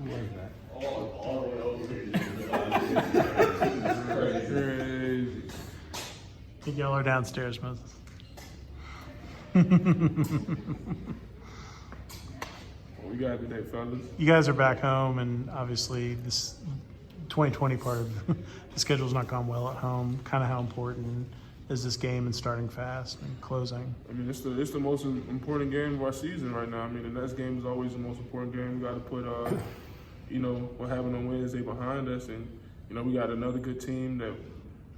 Who was that? All the way over here. Crazy. I think y'all are downstairs, Moses. What we got today, fellas? You guys are back home, and obviously this 2020 part of the schedule's not gone well at home. Kind of how important is this game and starting fast and closing? I mean, it's the most important game of our season right now. I mean, the next game is always the most important game. We got to put, you know, what happened on Wednesday behind us, and you know, we got another good team that,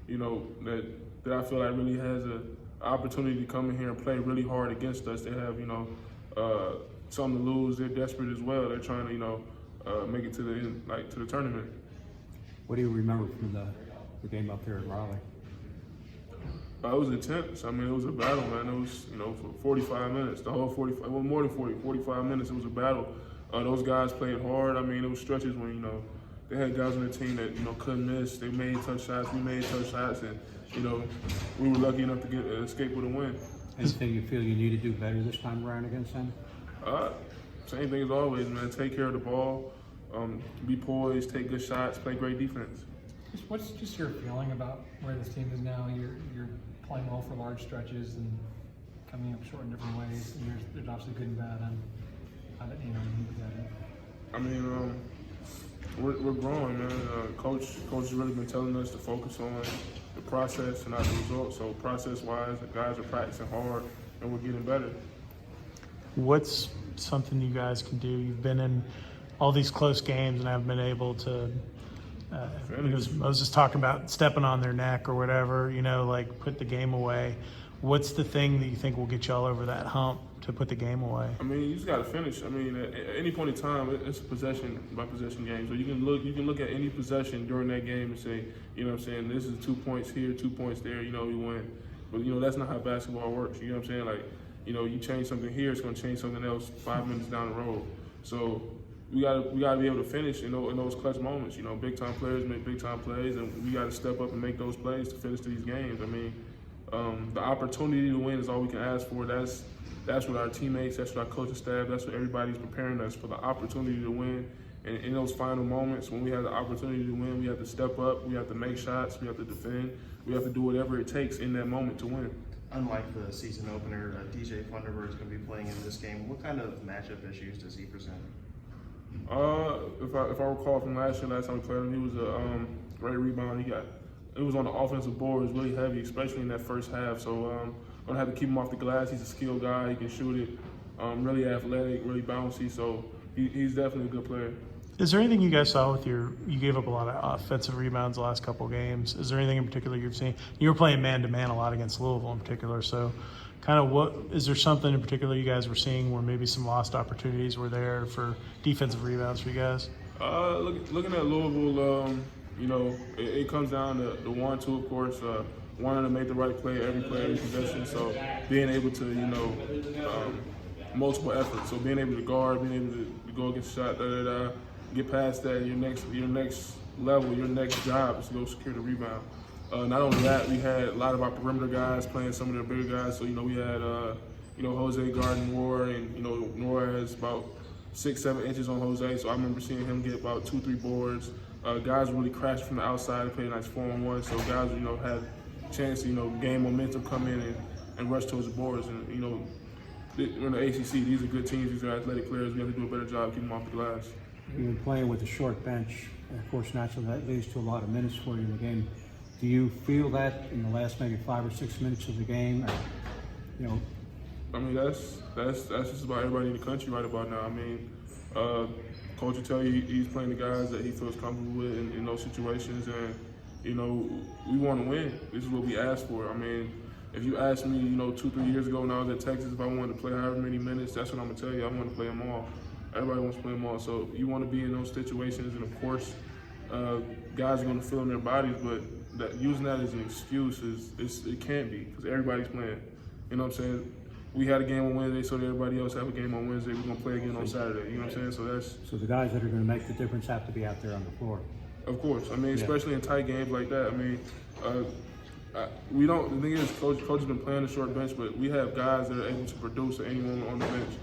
you know, that I feel like really has an opportunity to come in here and play really hard against us. They have, you know, something to lose. They're desperate as well. They're trying to, you know, make it to the end, like to the tournament. What do you remember from the game up there in Raleigh? It was intense. I mean, it was a battle, man. It was, you know, for 45 minutes, the whole 45, well, more than 45 minutes, it was a battle. Those guys played hard. I mean, it was stretches when, you know, they had guys on the team that, you know, couldn't miss. They made tough shots. We made tough shots, and, you know, we were lucky enough to get escape with a win. Anything you feel you need to do better this time around against them? Same thing as always, man. Take care of the ball, be poised, take good shots, play great defense. What's just your feeling about where this team is now? You're playing well for large stretches and coming up short in different ways. And there's obviously good and bad. And how did you put that in? I mean, we're growing, man. Coach has really been telling us to focus on the process and not the results. So process-wise, the guys are practicing hard, and we're getting better. What's something you guys can do? You've been in all these close games and haven't been able to. Moses talking about stepping on their neck or whatever, you know, like put the game away. What's the thing that you think will get y'all over that hump to put the game away? I mean, you just got to finish. I mean, at any point in time, it's a possession by possession game. So you can look at any possession during that game and say, you know what I'm saying, this is 2 points here, 2 points there, you know, we win. But, you know, that's not how basketball works. You know what I'm saying? Like, you know, you change something here, it's going to change something else 5 minutes down the road. So we gotta be able to finish, you know, in those clutch moments. You know, big time players make big time plays, and we got to step up and make those plays to finish these games. I mean, the opportunity to win is all we can ask for. That's what our teammates, that's what our coaching staff, that's what everybody's preparing us for, the opportunity to win. And in those final moments, when we have the opportunity to win, we have to step up, we have to make shots, we have to defend, we have to do whatever it takes in that moment to win. Unlike the season opener, DJ Funderburg is going to be playing in this game. What kind of matchup issues does he present? If I recall from last time we played him, he was a great rebound. It was on the offensive board. It was really heavy, especially in that first half. So I'm gonna have to keep him off the glass. He's a skilled guy. He can shoot it. Really athletic, really bouncy. So he's definitely a good player. Is there anything you guys saw with you gave up a lot of offensive rebounds the last couple of games. Is there anything in particular you've seen? You were playing man-to-man a lot against Louisville in particular, so kind of is there something in particular you guys were seeing where maybe some lost opportunities were there for defensive rebounds for you guys? Looking at Louisville, you know, it comes down to the 1-2, of course, wanting to make the right play every possession, so being able to, you know, multiple efforts, so being able to guard, being able to go against shot, get past that, your next level, your next job is to go secure the rebound. Not only that, we had a lot of our perimeter guys playing some of their bigger guys. So, you know, we had, you know, Jose guarding Noor, and, you know, Noor has about 6-7 inches on Jose. So I remember seeing him get about 2-3 boards. Guys really crashed from the outside and played a nice 4-on-1. So guys, you know, had a chance to, you know, gain momentum, come in and rush towards the boards. And, you know, in the ACC, these are good teams. These are athletic players. We have to do a better job keeping them off the glass. You've been playing with a short bench. Of course, naturally, that leads to a lot of minutes for you in the game. Do you feel that in the last maybe 5 or 6 minutes of the game? Or, you know, I mean, that's just about everybody in the country right about now. I mean, coach will tell you he's playing the guys that he feels comfortable with in those situations, and you know, we want to win. This is what we asked for. I mean, if you asked me, you know, 2-3 years ago when I was at Texas, if I wanted to play however many minutes, that's what I'm gonna tell you. I want to play them all. Everybody wants to play them all. So you want to be in those situations, and of course, guys are gonna feel in their bodies, but using that as an excuse it can't be, because everybody's playing. You know what I'm saying? We had a game on Wednesday, so did everybody else have a game on Wednesday. We're gonna play again on Saturday. You know what I'm saying? So the guys that are going to make the difference have to be out there on the floor. Of course. I mean, especially in tight games like that. I mean, we don't. The thing is, coach has been playing the short bench, but we have guys that are able to produce at any moment on the bench.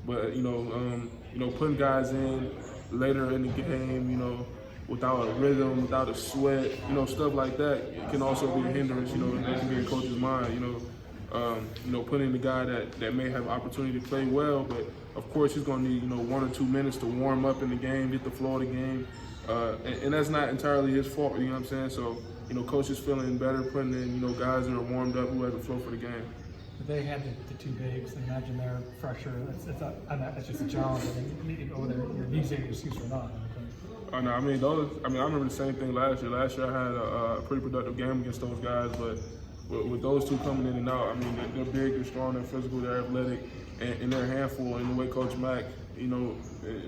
But you know, putting guys in later in the game, you know, without a rhythm, without a sweat, you know, stuff like that, it can also be a hindrance, you know, and that can be in coach's mind, you know, putting the guy that may have opportunity to play well, but of course he's going to need, you know, 1 or 2 minutes to warm up in the game, get the flow of the game, and that's not entirely his fault, you know what I'm saying? So, you know, coach is feeling better putting in, you know, guys that are warmed up who have the flow for the game. But they had the two bigs. Imagine they're fresher. It's just a challenge. I mean, whether you're using your excuse or not. Oh, no, I mean, I remember the same thing last year. Last year I had a pretty productive game against those guys, but with those two coming in and out, I mean, they're big, they're strong, they're physical, they're athletic, and they're a handful. In the way Coach Mack, you know,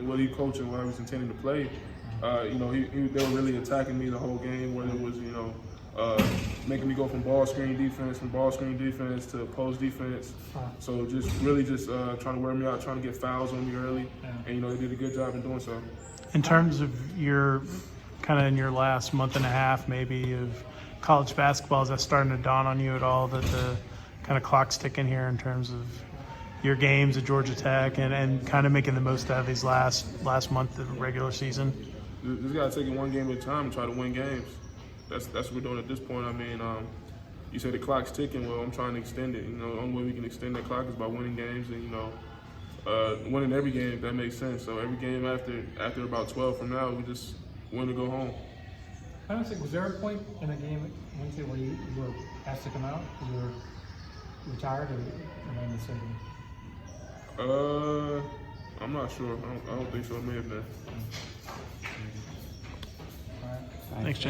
what he coached and what I was intending to play, you know, they were really attacking me the whole game, whether it was, you know, making me go from ball screen defense to post defense. So just trying to wear me out, trying to get fouls on me early, and, you know, they did a good job in doing so. In terms of your kind of in your last month and a half maybe of college basketball, is that starting to dawn on you at all that the kind of clock's ticking here in terms of your games at Georgia Tech and kind of making the most out of these last month of the regular season? Just got to take it one game at a time and try to win games. That's what we're doing at this point. I mean, you say the clock's ticking. Well, I'm trying to extend it. You know, the only way we can extend that clock is by winning games and, you know, winning every game, if that makes sense. So every game after about 12 from now, we just win to go home. I don't think, was there a point in the game Wednesday where you were asked to come out because you were retired, or am I mistaken? I'm not sure. I don't think so. It may have been. All right. Thanks, Jim.